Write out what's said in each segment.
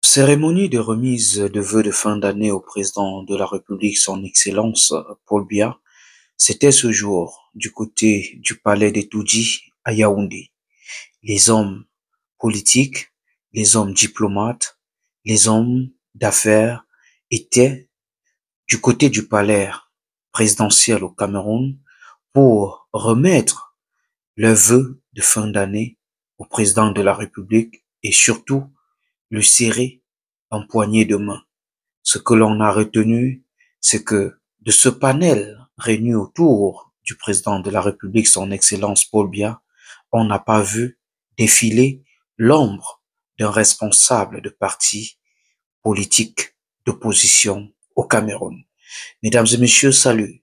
Cérémonie de remise de vœux de fin d'année au président de la République, son Excellence Paul Biya. C'était ce jour du côté du palais des Toudji à Yaoundé. Les hommes politiques, les hommes diplomates, les hommes d'affaires étaient du côté du palais présidentiel au Cameroun pour remettre leurs vœux de fin d'année au président de la République et surtout le serrer en poignée de main. Ce que l'on a retenu, c'est que de ce panel réuni autour du président de la République, son Excellence Paul Biya, on n'a pas vu défiler l'ombre d'un responsable de parti politique d'opposition au Cameroun. Mesdames et messieurs, salut.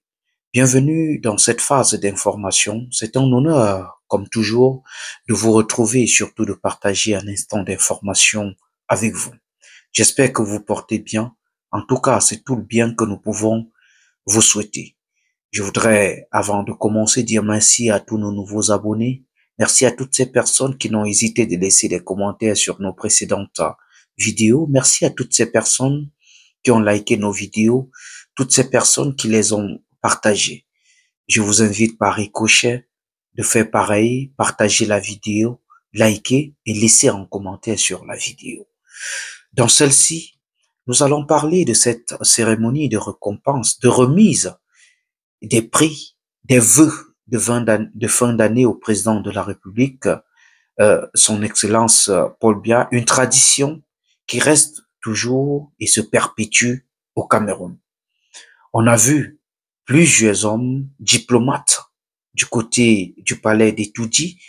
Bienvenue dans cette phase d'information. C'est un honneur, comme toujours, de vous retrouver et surtout de partager un instant d'information avec vous. J'espère que vous portez bien. En tout cas, c'est tout le bien que nous pouvons vous souhaiter. Je voudrais, avant de commencer, dire merci à tous nos nouveaux abonnés. Merci à toutes ces personnes qui n'ont hésité de laisser des commentaires sur nos précédentes vidéos. Merci à toutes ces personnes qui ont liké nos vidéos, toutes ces personnes qui les ont partagées. Je vous invite par ricochet de faire pareil, partager la vidéo, liker et laisser un commentaire sur la vidéo. Dans celle-ci, nous allons parler de cette cérémonie de récompense, de remise des prix, des vœux de fin d'année au président de la République, son Excellence Paul Biya, une tradition qui reste toujours et se perpétue au Cameroun. On a vu plusieurs hommes diplomates du côté du palais des Toudji,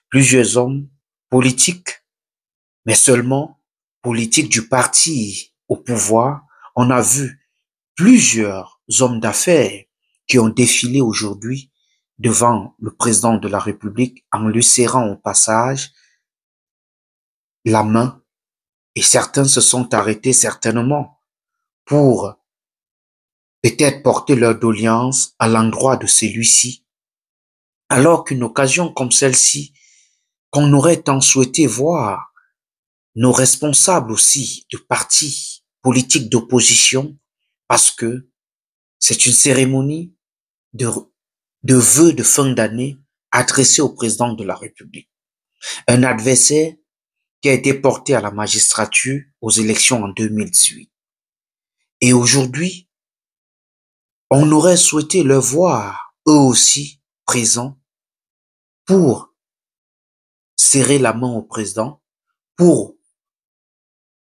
plusieurs hommes politiques, mais seulement politiques du parti au pouvoir. On a vu plusieurs hommes d'affaires qui ont défilé aujourd'hui devant le président de la République en lui serrant au passage la main, et certains se sont arrêtés certainement pour peut-être porter leur doléance à l'endroit de celui-ci, alors qu'une occasion comme celle-ci, qu'on aurait tant souhaité voir nos responsables aussi de partis politiques d'opposition, parce que c'est une cérémonie de, de vœux de fin d'année adressée au président de la République. Un adversaire qui a été porté à la magistrature aux élections en 2018. Et aujourd'hui, on aurait souhaité le voir eux aussi présents pour serrer la main au président, pour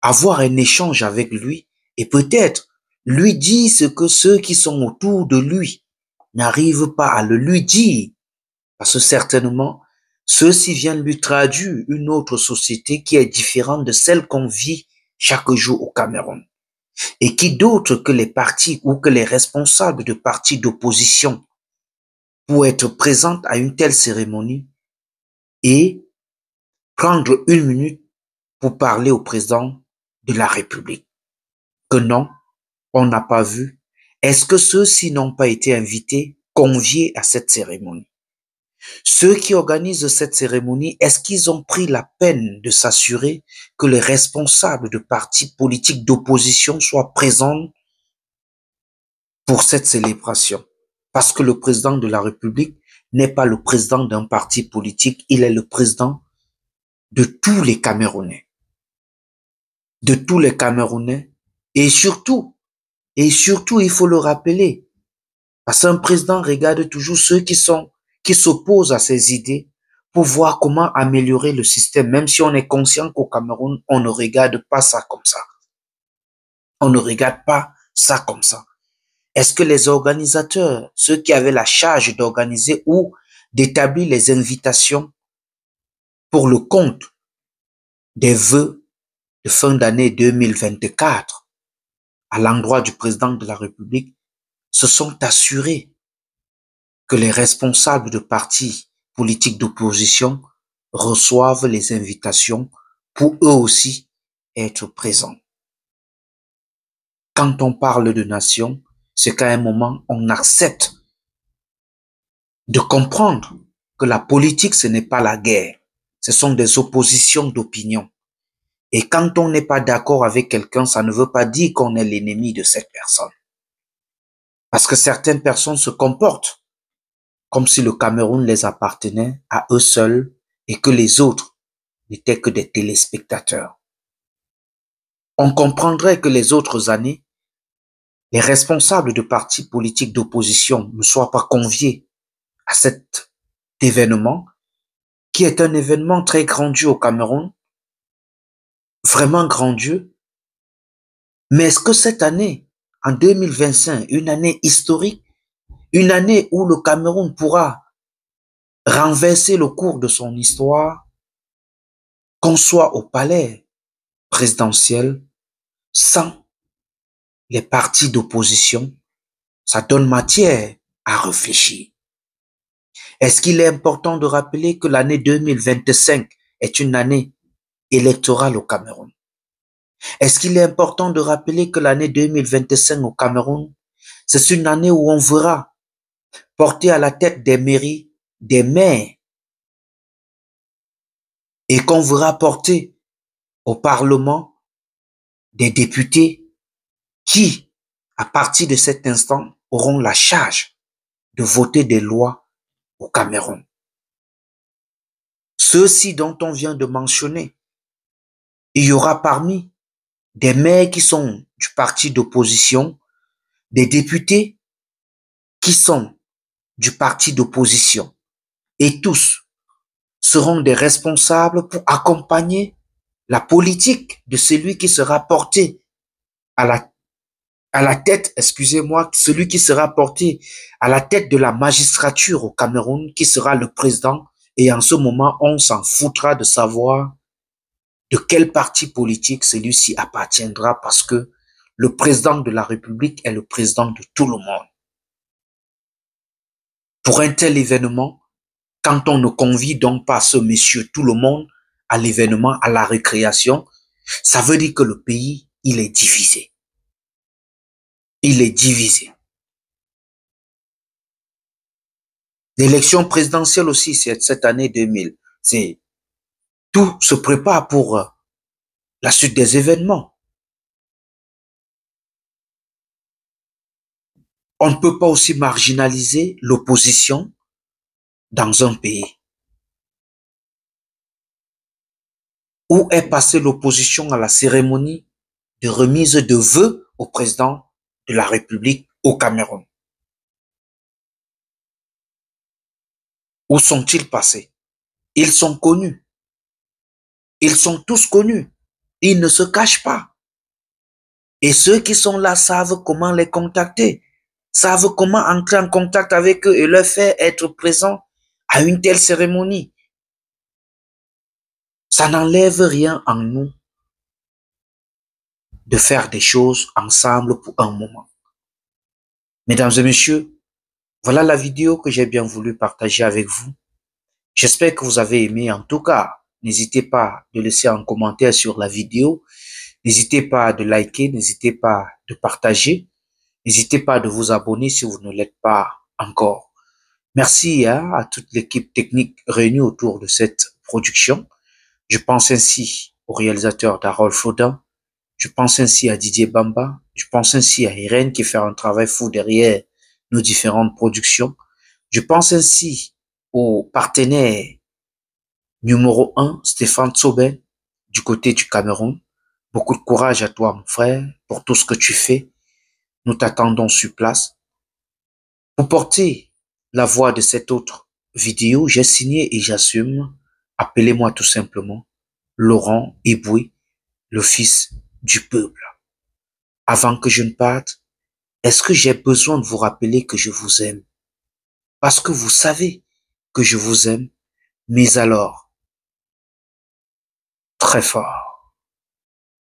avoir un échange avec lui et peut-être lui dire ce que ceux qui sont autour de lui n'arrivent pas à le lui dire. Parce que certainement, ceux-ci viennent lui traduire une autre société qui est différente de celle qu'on vit chaque jour au Cameroun. Et qui d'autre que les partis ou que les responsables de partis d'opposition pour être présents à une telle cérémonie et prendre une minute pour parler au président de la République. Que non, on n'a pas vu. Est-ce que ceux-ci n'ont pas été invités, conviés à cette cérémonie? Ceux qui organisent cette cérémonie, est-ce qu'ils ont pris la peine de s'assurer que les responsables de partis politiques d'opposition soient présents pour cette célébration? Parce que le président de la République n'est pas le président d'un parti politique, il est le président de tous les Camerounais. De tous les Camerounais. Et surtout, il faut le rappeler, parce qu'un président regarde toujours ceux qui s'opposent à ses idées pour voir comment améliorer le système, même si on est conscient qu'au Cameroun, on ne regarde pas ça comme ça. On ne regarde pas ça comme ça. Est-ce que les organisateurs, ceux qui avaient la charge d'organiser ou d'établir les invitations pour le compte des vœux de fin d'année 2024 à l'endroit du président de la République, se sont assurés que les responsables de partis politiques d'opposition reçoivent les invitations pour eux aussi être présents. Quand on parle de nation, c'est qu'à un moment, on accepte de comprendre que la politique, ce n'est pas la guerre. Ce sont des oppositions d'opinion. Et quand on n'est pas d'accord avec quelqu'un, ça ne veut pas dire qu'on est l'ennemi de cette personne. Parce que certaines personnes se comportent comme si le Cameroun les appartenait à eux seuls et que les autres n'étaient que des téléspectateurs. On comprendrait que les autres années, les responsables de partis politiques d'opposition ne soient pas conviés à cet événement, qui est un événement très grandiose au Cameroun, vraiment grandiose. Mais est-ce que cette année, en 2025, une année historique, une année où le Cameroun pourra renverser le cours de son histoire, qu'on soit au palais présidentiel, sans les partis d'opposition, ça donne matière à réfléchir. Est-ce qu'il est important de rappeler que l'année 2025 est une année électorale au Cameroun? Est-ce qu'il est important de rappeler que l'année 2025 au Cameroun, c'est une année où on verra porter à la tête des mairies des maires et qu'on verra porter au Parlement des députés qui, à partir de cet instant, auront la charge de voter des lois au Cameroun. Ceux-ci dont on vient de mentionner, il y aura parmi des maires qui sont du parti d'opposition, des députés qui sont du parti d'opposition. Et tous seront des responsables pour accompagner la politique de celui qui sera porté à la tête, excusez-moi, celui qui sera porté à la tête de la magistrature au Cameroun, qui sera le président. Et en ce moment, on s'en foutra de savoir de quel parti politique celui-ci appartiendra, parce que le président de la République est le président de tout le monde. Pour un tel événement, quand on ne convie donc pas ce monsieur tout le monde à l'événement, à la récréation, ça veut dire que le pays, il est divisé. Il est divisé. L'élection présidentielle aussi, c'est cette année 2000. Tout se prépare pour la suite des événements. On ne peut pas aussi marginaliser l'opposition dans un pays. Où est passée l'opposition à la cérémonie de remise de vœux au président de la République au Cameroun? Où sont-ils passés? Ils sont connus. Ils sont tous connus. Ils ne se cachent pas. Et ceux qui sont là savent comment les contacter, savent comment entrer en contact avec eux et leur faire être présents à une telle cérémonie. Ça n'enlève rien en nous de faire des choses ensemble pour un moment. Mesdames et messieurs, voilà la vidéo que j'ai bien voulu partager avec vous. J'espère que vous avez aimé. En tout cas, n'hésitez pas de laisser un commentaire sur la vidéo. N'hésitez pas de liker, n'hésitez pas de partager. N'hésitez pas de vous abonner si vous ne l'êtes pas encore. Merci à toute l'équipe technique réunie autour de cette production. Je pense ainsi au réalisateur Darol Fodan. Je pense ainsi à Didier Bamba. Je pense ainsi à Irène qui fait un travail fou derrière nos différentes productions. Je pense ainsi au partenaire numéro 1, Stéphane Tsobel, du côté du Cameroun. Beaucoup de courage à toi, mon frère, pour tout ce que tu fais. Nous t'attendons sur place. Pour porter la voix de cette autre vidéo, j'ai signé et j'assume. Appelez-moi tout simplement Laurent Eboué, le fils du peuple. Avant que je ne parte, est-ce que j'ai besoin de vous rappeler que je vous aime? Parce que vous savez que je vous aime, mais alors, très fort.